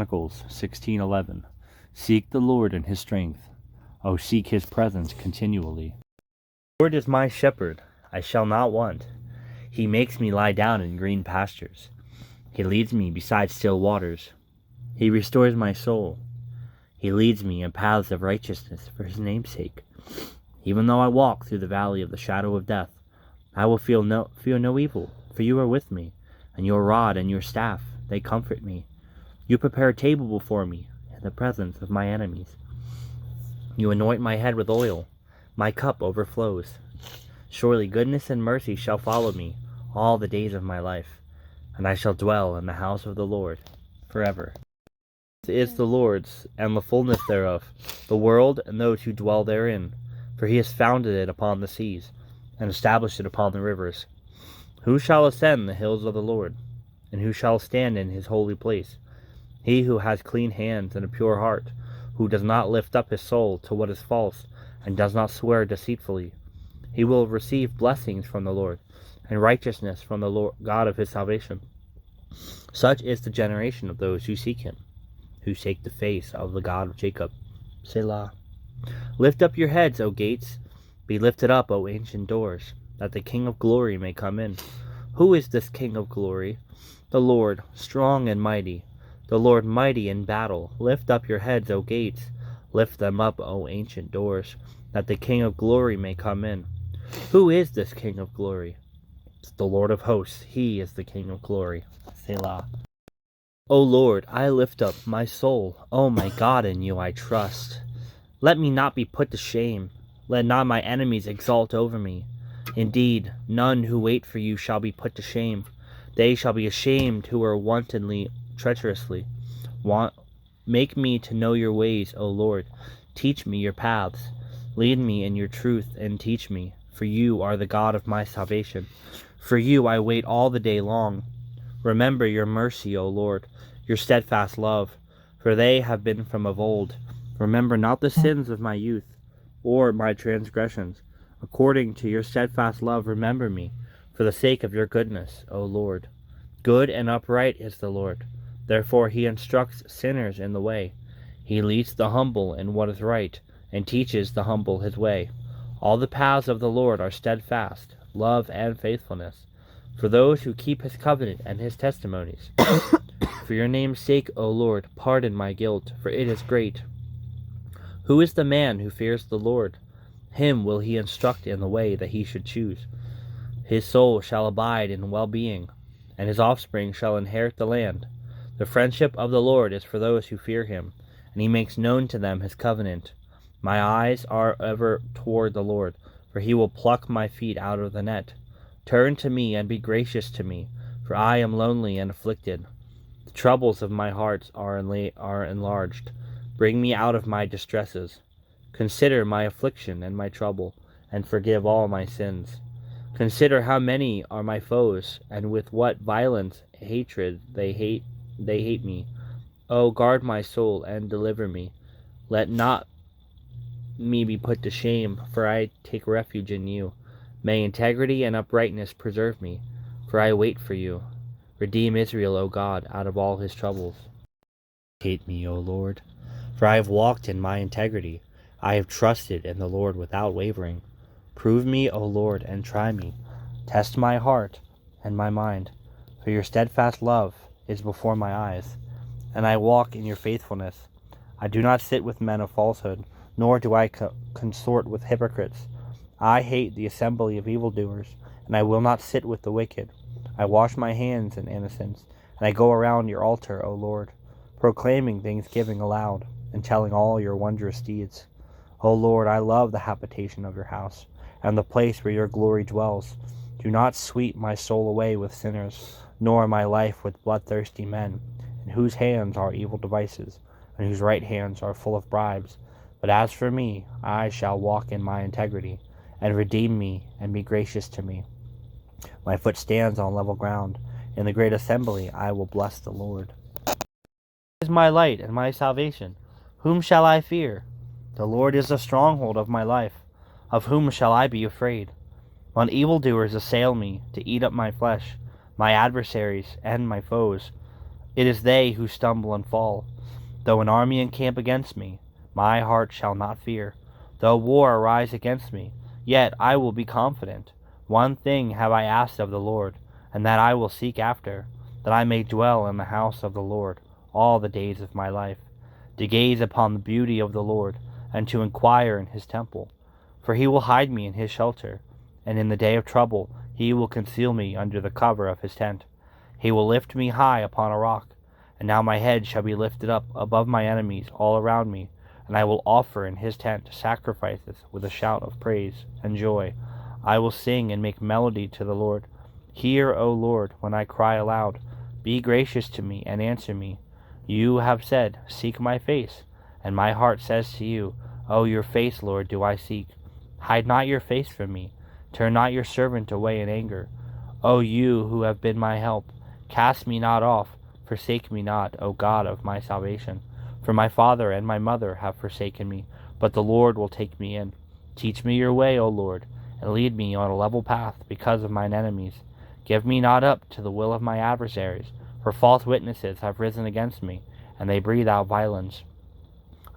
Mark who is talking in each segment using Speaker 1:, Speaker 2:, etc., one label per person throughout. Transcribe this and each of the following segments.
Speaker 1: Chronicles 16:11. Seek the Lord in his strength. O seek his presence continually. The Lord is my shepherd, I shall not want. He makes me lie down in green pastures. He leads me beside still waters. He restores my soul. He leads me in paths of righteousness for his name's sake. Even though I walk through the valley of the shadow of death, I will fear no evil, for you are with me, and your rod and your staff, they comfort me. You prepare a table before me in the presence of my enemies. You anoint my head with oil, my cup overflows. Surely goodness and mercy shall follow me all the days of my life, and I shall dwell in the house of the Lord forever. This is the Lord's, and the fullness thereof, the world and those who dwell therein. For he has founded it upon the seas, and established it upon the rivers. Who shall ascend the hills of the Lord? And who shall stand in his holy place? He who has clean hands and a pure heart, who does not lift up his soul to what is false, and does not swear deceitfully. He will receive blessings from the Lord, and righteousness from the Lord God of his salvation. Such is the generation of those who seek him, who seek the face of the God of Jacob. Selah. Lift up your heads, O gates. Be lifted up, O ancient doors, that the King of glory may come in. Who is this King of glory? The Lord, strong and mighty, the Lord mighty in battle. Lift up your heads, O gates. Lift them up, O ancient doors, that the King of glory may come in. Who is this King of glory? It's the Lord of hosts. He is the King of glory. Selah. O Lord, I lift up my soul. O my God, in you I trust. Let me not be put to shame. Let not my enemies exult over me. Indeed, none who wait for you shall be put to shame. They shall be ashamed who are wantonly, treacherously. Make me to know your ways, O Lord. Teach me your paths. Lead me in your truth and teach me, for you are the God of my salvation. For you I wait all the day long. Remember your mercy, O Lord, your steadfast love, for they have been from of old. Remember not the sins of my youth, or my transgressions. According to your steadfast love, remember me, for the sake of your goodness, O Lord. Good and upright is the Lord. Therefore he instructs sinners in the way. He leads the humble in what is right, and teaches the humble his way. All the paths of the Lord are steadfast, love and faithfulness, for those who keep his covenant and his testimonies. For your name's sake, O Lord, pardon my guilt, for it is great. Who is the man who fears the Lord? Him will he instruct in the way that he should choose. His soul shall abide in well-being, and his offspring shall inherit the land. The friendship of the Lord is for those who fear him, and he makes known to them his covenant. My eyes are ever toward the Lord, for he will pluck my feet out of the net. Turn to me and be gracious to me, for I am lonely and afflicted. The troubles of my heart are enlarged. Bring me out of my distresses. Consider my affliction and my trouble, and forgive all my sins. Consider how many are my foes, and with what violent hatred they hate me. O guard my soul and deliver me. Let not me be put to shame, for I take refuge in you. May integrity and uprightness preserve me, for I wait for you. Redeem Israel, O God, out of all his troubles. Hate me, O Lord, for I have walked in my integrity. I have trusted in the Lord without wavering. Prove me, O Lord, and try me. Test my heart and my mind, for your steadfast love is before my eyes, and I walk in your faithfulness. I do not sit with men of falsehood, nor do I consort with hypocrites. I hate the assembly of evildoers, and I will not sit with the wicked. I wash my hands in innocence, and I go around your altar, O Lord, proclaiming thanksgiving aloud, and telling all your wondrous deeds. O Lord, I love the habitation of your house, and the place where your glory dwells. Do not sweep my soul away with sinners, nor my life with bloodthirsty men, in whose hands are evil devices, and whose right hands are full of bribes. But as for me, I shall walk in my integrity, and redeem me, and be gracious to me. My foot stands on level ground. In the great assembly I will bless the Lord. He is my light and my salvation. Whom shall I fear? The Lord is the stronghold of my life. Of whom shall I be afraid? When evildoers assail me to eat up my flesh, my adversaries and my foes, it is they who stumble and fall. Though an army encamp against me, my heart shall not fear. Though war arise against me, yet I will be confident. One thing have I asked of the Lord, and that I will seek after, that I may dwell in the house of the Lord all the days of my life, to gaze upon the beauty of the Lord, and to inquire in his temple. For he will hide me in his shelter, and in the day of trouble he will conceal me under the cover of his tent. He will lift me high upon a rock, and now my head shall be lifted up above my enemies all around me, and I will offer in his tent sacrifices with a shout of praise and joy. I will sing and make melody to the Lord. Hear, O Lord, when I cry aloud. Be gracious to me and answer me. You have said, Seek my face, and my heart says to you, O your face, Lord, do I seek. Hide not your face from me. Turn not your servant away in anger. O you who have been my help, cast me not off. Forsake me not, O God of my salvation. For my father and my mother have forsaken me, but the Lord will take me in. Teach me your way, O Lord, and lead me on a level path because of mine enemies. Give me not up to the will of my adversaries, for false witnesses have risen against me, and they breathe out violence.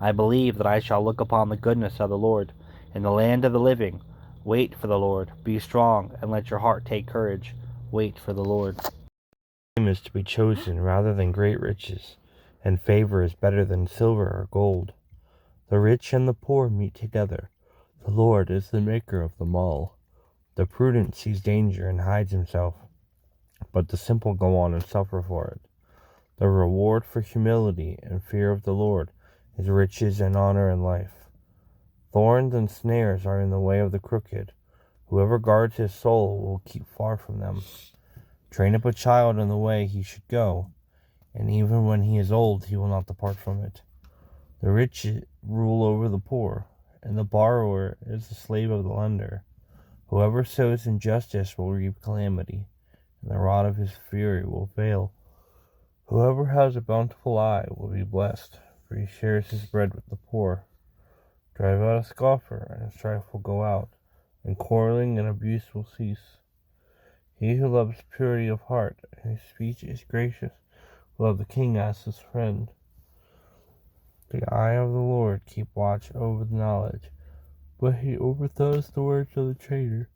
Speaker 1: I believe that I shall look upon the goodness of the Lord in the land of the living. Wait for the Lord. Be strong, and let your heart take courage. Wait for the Lord. Time is to be chosen rather than great riches, and favor is better than silver or gold. The rich and the poor meet together. The Lord is the maker of them all. The prudent sees danger and hides himself, but the simple go on and suffer for it. The reward for humility and fear of the Lord is riches and honor and life. Thorns and snares are in the way of the crooked. Whoever guards his soul will keep far from them. Train up a child in the way he should go, and even when he is old he will not depart from it. The rich rule over the poor, and the borrower is the slave of the lender. Whoever sows injustice will reap calamity, and the rod of his fury will fail. Whoever has a bountiful eye will be blessed, for he shares his bread with the poor. Drive out a scoffer, and strife will go out, and quarreling and abuse will cease. He who loves purity of heart, and whose speech is gracious, will have the king as his friend. The eye of the Lord keep watch over the knowledge, but he overthrows the words of the traitor.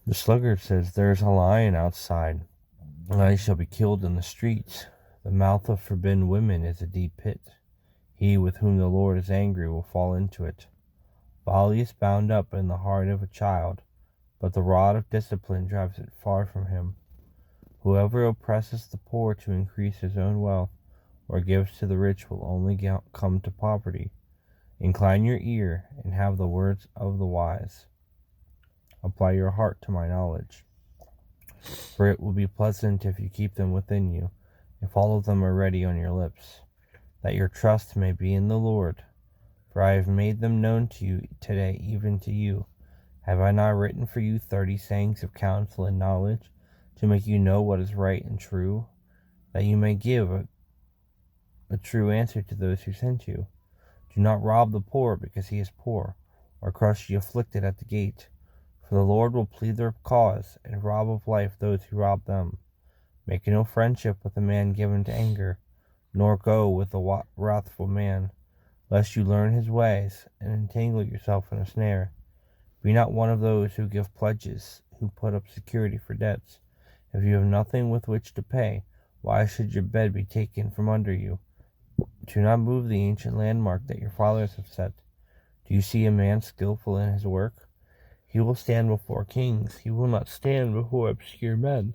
Speaker 1: The sluggard says, There is a lion outside, and I shall be killed in the streets. The mouth of forbidden women is a deep pit. He with whom the Lord is angry will fall into it. Folly is bound up in the heart of a child, but the rod of discipline drives it far from him. Whoever oppresses the poor to increase his own wealth, or gives to the rich, will only come to poverty. Incline your ear, and have the words of the wise. Apply your heart to my knowledge, for it will be pleasant if you keep them within you, if all of them are ready on your lips, that your trust may be in the Lord. For I have made them known to you today, even to you. Have I not written for you 30 sayings of counsel and knowledge, to make you know what is right and true, that you may give a true answer to those who sent you? Do not rob the poor because he is poor, or crush the afflicted at the gate. For the Lord will plead their cause, and rob of life those who rob them. Make no friendship with a man given to anger, nor go with a wrathful man, lest you learn his ways, and entangle yourself in a snare. Be not one of those who give pledges, who put up security for debts. If you have nothing with which to pay, why should your bed be taken from under you? Do not move the ancient landmark that your fathers have set. Do you see a man skillful in his work? He will stand before kings. He will not stand before obscure men.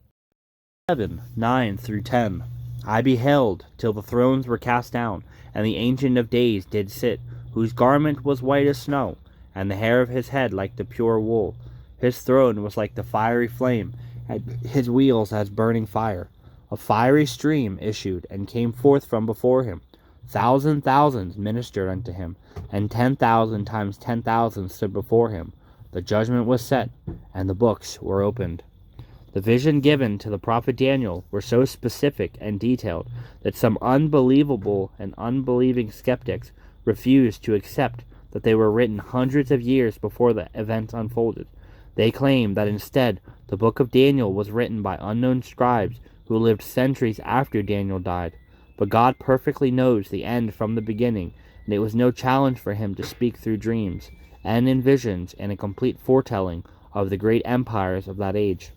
Speaker 1: 7:9-10. I beheld till the thrones were cast down, and the Ancient of Days did sit, whose garment was white as snow, and the hair of his head like the pure wool. His throne was like the fiery flame, and his wheels as burning fire. A fiery stream issued and came forth from before him. Thousands ministered unto him, and 10,000 times 10,000 stood before him. The judgment was set, and the books were opened. The vision given to the prophet Daniel were so specific and detailed that some unbelievable and unbelieving skeptics refused to accept that they were written hundreds of years before the events unfolded. They claimed that instead the book of Daniel was written by unknown scribes who lived centuries after Daniel died. But God perfectly knows the end from the beginning, and it was no challenge for him to speak through dreams, and in visions, and a complete foretelling of the great empires of that age.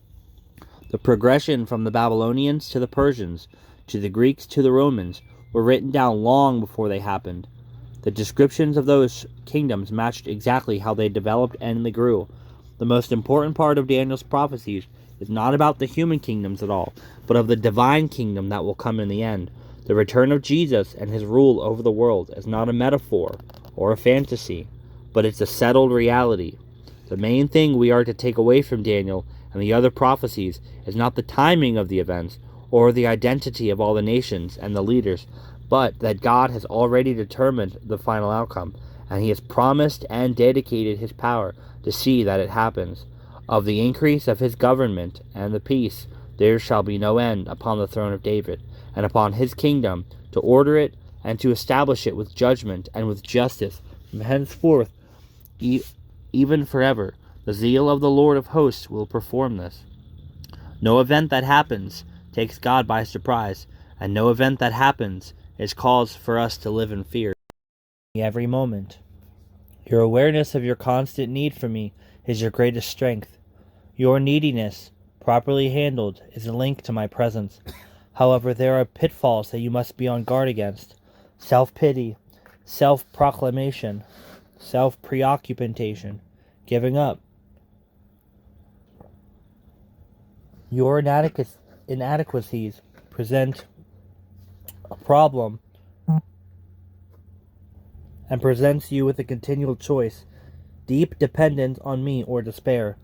Speaker 1: The progression from the Babylonians to the Persians, to the Greeks to the Romans, were written down long before they happened. The descriptions of those kingdoms matched exactly how they developed and they grew. The most important part of Daniel's prophecies is not about the human kingdoms at all, but of the divine kingdom that will come in the end. The return of Jesus and his rule over the world is not a metaphor or a fantasy, but it's a settled reality. The main thing we are to take away from Daniel and the other prophecies is not the timing of the events or the identity of all the nations and the leaders, but that God has already determined the final outcome, and he has promised and dedicated his power to see that it happens. Of the increase of his government and the peace there shall be no end upon the throne of David, and upon his kingdom, to order it and to establish it with judgment and with justice from henceforth even forever. The zeal of the Lord of hosts will perform this. No event that happens takes God by surprise, and no event that happens is cause for us to live in fear. Every moment. Your awareness of your constant need for me is your greatest strength. Your neediness, properly handled, is a link to my presence. However, there are pitfalls that you must be on guard against: self-pity, self-proclamation, self-preoccupation, giving up. Your inadequacies present a problem and presents you with a continual choice: deep dependence on me or despair.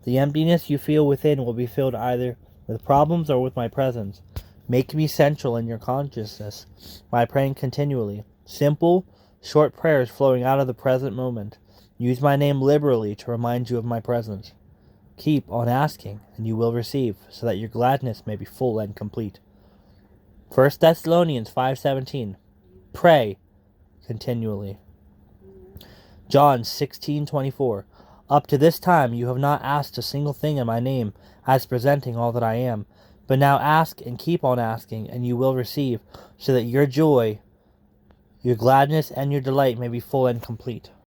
Speaker 1: The emptiness you feel within will be filled either with problems or with my presence. Make me central in your consciousness by praying continually. Simple, short prayers flowing out of the present moment. Use my name liberally to remind you of my presence. Keep on asking, and you will receive, so that your gladness may be full and complete. 1 Thessalonians 5:17. Pray continually. John 16:24. Up to this time you have not asked a single thing in my name, as presenting all that I am. But now ask and keep on asking, and you will receive, so that your joy, your gladness, and your delight may be full and complete.